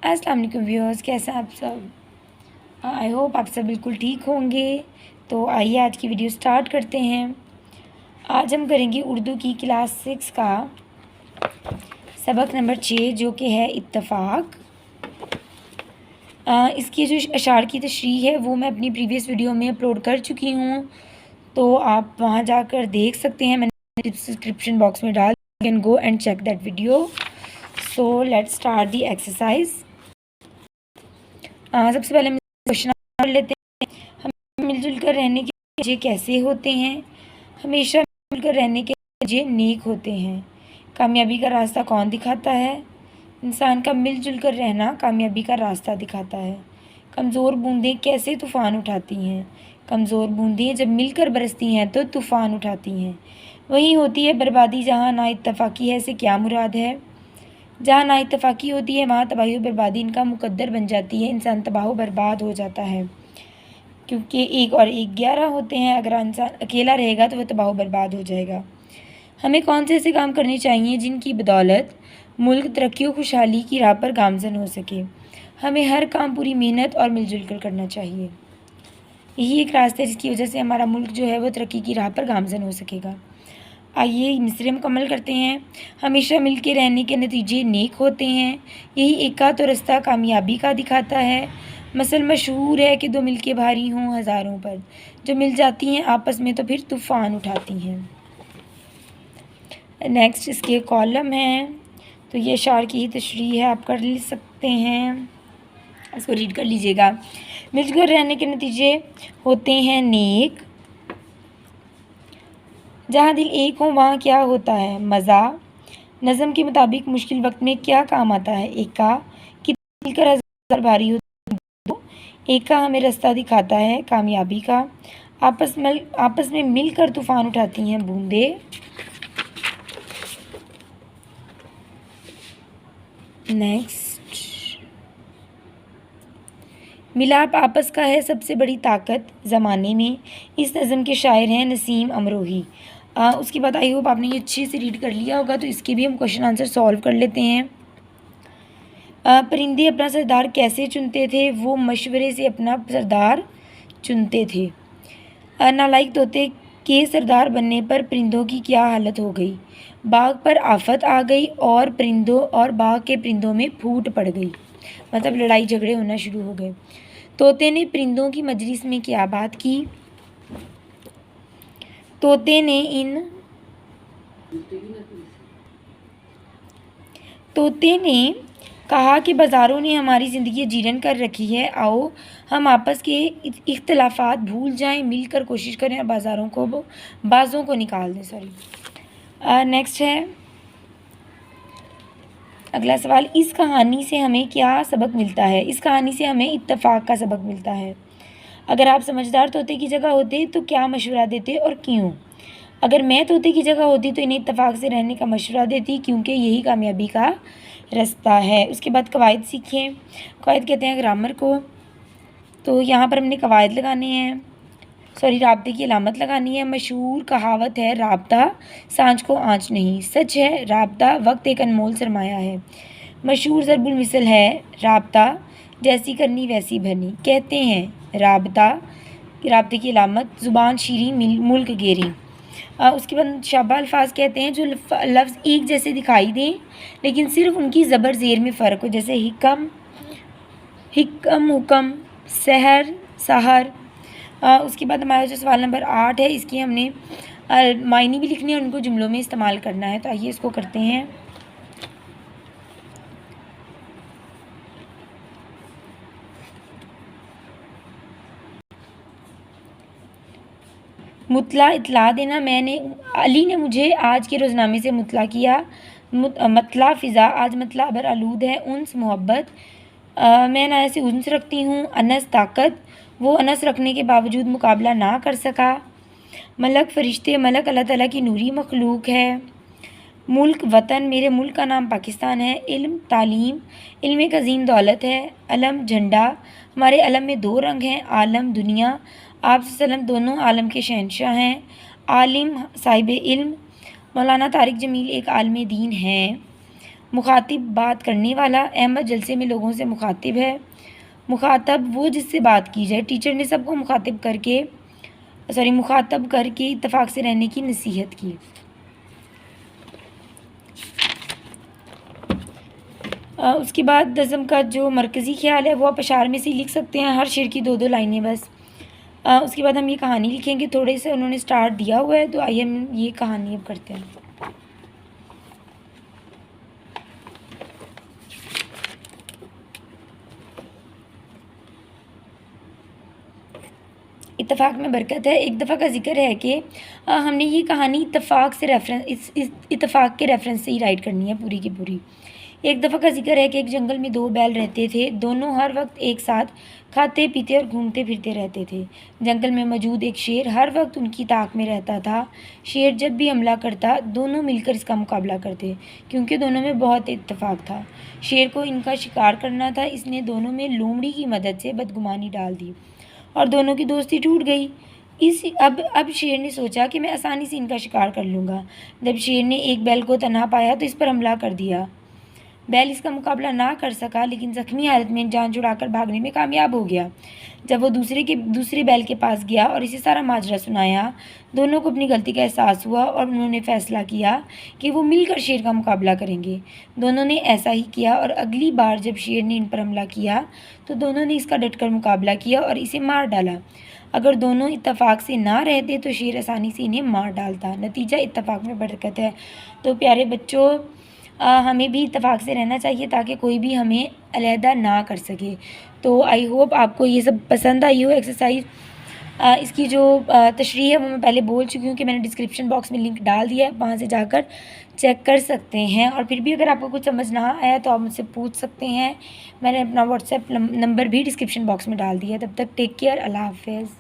अस्सलाम वालेकुम व्यूअर्स, कैसे हैं आप सब। आई होप आप सब बिल्कुल ठीक होंगे। तो आइए आज की वीडियो स्टार्ट करते हैं। आज हम करेंगे उर्दू की क्लास 6 का सबक नंबर 6 जो कि है इत्तफ़ाक़। इसकी जो अशार की तशरीह है वो मैं अपनी प्रीवियस वीडियो में अपलोड कर चुकी हूँ, तो आप वहाँ जाकर देख सकते हैं। मैंने डिस्क्रिप्शन बॉक्स में डाल, you can go and check that video. So let's start the exercise. सबसे पहले हम क्वेश्चन कर लेते हैं। हम मिलजुल कर रहने के नतीजे कैसे होते हैं? हमेशा मिलकर रहने के नतीजे नेक होते हैं। कामयाबी का रास्ता कौन दिखाता है? इंसान का मिलजुल कर रहना कामयाबी का रास्ता दिखाता है। कमज़ोर बूंदें कैसे तूफ़ान उठाती हैं? कमज़ोर बूंदें जब मिलकर बरसती हैं तो तूफ़ान उठाती हैं। वहीं होती है बर्बादी जहाँ ना इत्तफ़ाक़ी है से क्या मुराद है? जहाँ नाइत्तफ़ाक़ी होती है वहाँ तबाही और बर्बादी इनका मुक़द्दर बन जाती है। इंसान तबाह व बर्बाद हो जाता है, क्योंकि 1 और 1 11 होते हैं। अगर इंसान अकेला रहेगा तो वह तबाह व बर्बाद हो जाएगा। हमें कौन से ऐसे काम करने चाहिए जिनकी बदौलत मुल्क तरक्की और खुशहाली की राह पर गामज़न हो सके? हमें हर काम पूरी मेहनत और मिलजुल कर करना चाहिए। यही एक रास्ता है जिसकी वजह से हमारा मुल्क जो है वो तरक्की की राह पर गामज़न हो सकेगा। आइए मिसरे मुकम्मल करते हैं। हमेशा मिल के रहने के नतीजे नेक होते हैं। यही एका तो रास्ता कामयाबी का दिखाता है। मसल मशहूर है कि दो मिल के भारी हों हज़ारों पर, जो मिल जाती हैं आपस में तो फिर तूफ़ान उठाती हैं। नेक्स्ट इसके कॉलम हैं, तो ये अशार की ही तशरीह है, आप कर सकते हैं, इसको रीड कर लीजिएगा। मिलकर रहने के नतीजे होते हैं नेक। जहाँ दिल एक हो वहाँ क्या होता है? मज़ा। नज़म के मुताबिक मुश्किल वक्त में क्या काम आता है? एका। कि मिलकर हज़ार भारी हो दो। एका हमें रास्ता दिखाता है कामयाबी का। आपस में मिलकर तूफ़ान उठाती हैं बूंदें। नेक्स्ट, मिलाप आपस का है सबसे बड़ी ताकत ज़माने में। इस नज़म के शायर हैं नसीम अमरोही। उसके बाद आई होप आपने ये अच्छे से रीड कर लिया होगा, तो इसके भी हम क्वेश्चन आंसर सॉल्व कर लेते हैं। परिंदे अपना सरदार कैसे चुनते थे? वो मशवरे से अपना सरदार चुनते थे। नालायक तोते के सरदार बनने पर परिंदों की क्या हालत हो गई? बाग पर आफत आ गई और परिंदों और बाग के परिंदों में फूट पड़ गई, मतलब लड़ाई झगड़े होना शुरू हो गए। तोते ने परिंदों की मजलिस में क्या बात की? तोते ने कहा कि बाज़ारों ने हमारी ज़िंदगी जीरन कर रखी है, आओ हम आपस के इख्तलाफात भूल जाएं, मिलकर कोशिश करें और बाज़ों को निकाल दें। नेक्स्ट है अगला सवाल। इस कहानी से हमें क्या सबक मिलता है? इस कहानी से हमें इत्तफ़ाक़ का सबक मिलता है। अगर आप समझदार तोते की जगह होते तो क्या मशवरा देते और क्यों? अगर मैं तोते की जगह होती तो इन्हें इत्तफ़ाक़ से रहने का मशवरा देती, क्योंकि यही कामयाबी का रास्ता है। उसके बाद कवायद सीखें। कवायद कहते हैं ग्रामर को, तो यहाँ पर हमने कवायद लगाने हैं, राब्ते की अलामत लगानी है। मशहूर कहावत है राब्ता सांझ को आँच नहीं। सच है, राब्ता वक्त एक अनमोल सरमाया है। मशहूर ज़रबुल मिसल है राब्ता जैसी करनी वैसी भरनी। कहते हैं राब्ते की अलामत ज़ुबान शीरी मुल्क गेरी। उसके बाद शाबा अल्फाज कहते हैं जो लफ्ज़ एक जैसे दिखाई दें लेकिन सिर्फ उनकी ज़बर ज़ेर में फ़र्क हो, जैसे हिकम, हुकम, सहर, सहर। उसके बाद हमारा जो सवाल नंबर 8 है, इसकी हमने मायने भी लिखने हैं, उनको जुमलों में इस्तेमाल करना है। तो आइए इसको करते हैं। मुतला इतला देना। अली ने मुझे आज के रोज़नामे से मुतला किया। मतला फ़िज़ा, आज मतला अबर आलूद है। उन्स मोहब्बत, मैं नाया से उन्स रखती हूँ। अनस ताकत, वो अनस रखने के बावजूद मुकाबला ना कर सका। मलक फ़रिश्ते, मलक अल्लाह ताला की नूरी मखलूक है। मुल्क वतन, मेरे मुल्क का नाम पाकिस्तान है। इल्म तालीम, इल्म एक अजीम दौलत है। अलम झंडा, हमारे अलम में 2 रंग हैं। आलम दुनिया, आप सल्लम दोनों आलम के शहंशाह हैं। आलिम साहिब इल्म, मौलाना तारिक जमील एक आलिम दीन हैं। मुखातिब बात करने वाला, अहमद जलसे में लोगों से मुखातिब है। मुखातब वो जिससे बात की जाए। टीचर ने सबको मुखातब करके इत्तेफाक से रहने की नसीहत की। उसके बाद नज़्म का जो मरकज़ी ख्याल है वो आप अशार में से लिख सकते हैं, हर शेर की 2-2 लाइनें बस। उसके बाद हम ये कहानी लिखेंगे। थोड़े से उन्होंने स्टार्ट दिया हुआ है, तो आइए हम ये कहानी अब करते हैं। इत्तेफाक में बरकत है। एक दफ़ा का ज़िक्र है कि हमने ये कहानी इत्तेफाक के रेफरेंस से ही राइट करनी है पूरी की पूरी। एक दफ़ा का ज़िक्र है कि एक जंगल में 2 बैल रहते थे। दोनों हर वक्त एक साथ खाते पीते और घूमते फिरते रहते थे। जंगल में मौजूद एक शेर हर वक्त उनकी ताक में रहता था। शेर जब भी हमला करता, दोनों मिलकर इसका मुकाबला करते, क्योंकि दोनों में बहुत इत्तेफाक था। शेर को इनका शिकार करना था, इसने दोनों में लोमड़ी की मदद से बदगुमानी डाल दी और दोनों की दोस्ती टूट गई। अब शेर ने सोचा कि मैं आसानी से इनका शिकार कर लूँगा। जब शेर ने एक बैल को तन्हा पाया तो इस पर हमला कर दिया। बैल इसका मुकाबला ना कर सका, लेकिन ज़ख्मी हालत में जान छुड़ाकर भागने में कामयाब हो गया। जब वो दूसरे बैल के पास गया और इसे सारा माजरा सुनाया, दोनों को अपनी गलती का एहसास हुआ और उन्होंने फ़ैसला किया कि वो मिलकर शेर का मुकाबला करेंगे। दोनों ने ऐसा ही किया और अगली बार जब शेर ने इन पर हमला किया तो दोनों ने इसका डटकर मुकाबला किया और इसे मार डाला। अगर दोनों इत्तेफाक से ना रहते तो शेर आसानी से इन्हें मार डालता। नतीजा इत्तेफाक में बरकत है। तो प्यारे बच्चों, हमें भी इत्तेफाक से रहना चाहिए ताकि कोई भी हमें अलहदा ना कर सके। तो आई होप आपको ये सब पसंद आई हो एक्सरसाइज। इसकी जो तशरीह है वो मैं पहले बोल चुकी हूँ कि मैंने डिस्क्रिप्शन बॉक्स में लिंक डाल दिया है, वहाँ से जाकर चेक कर सकते हैं। और फिर भी अगर आपको कुछ समझ ना आया तो आप मुझसे पूछ सकते हैं। मैंने अपना व्हाट्सएप नंबर भी डिस्क्रिप्शन बॉक्स में डाल दिया है। तब तक टेक केयर, अल्लाह हाफ़िज़।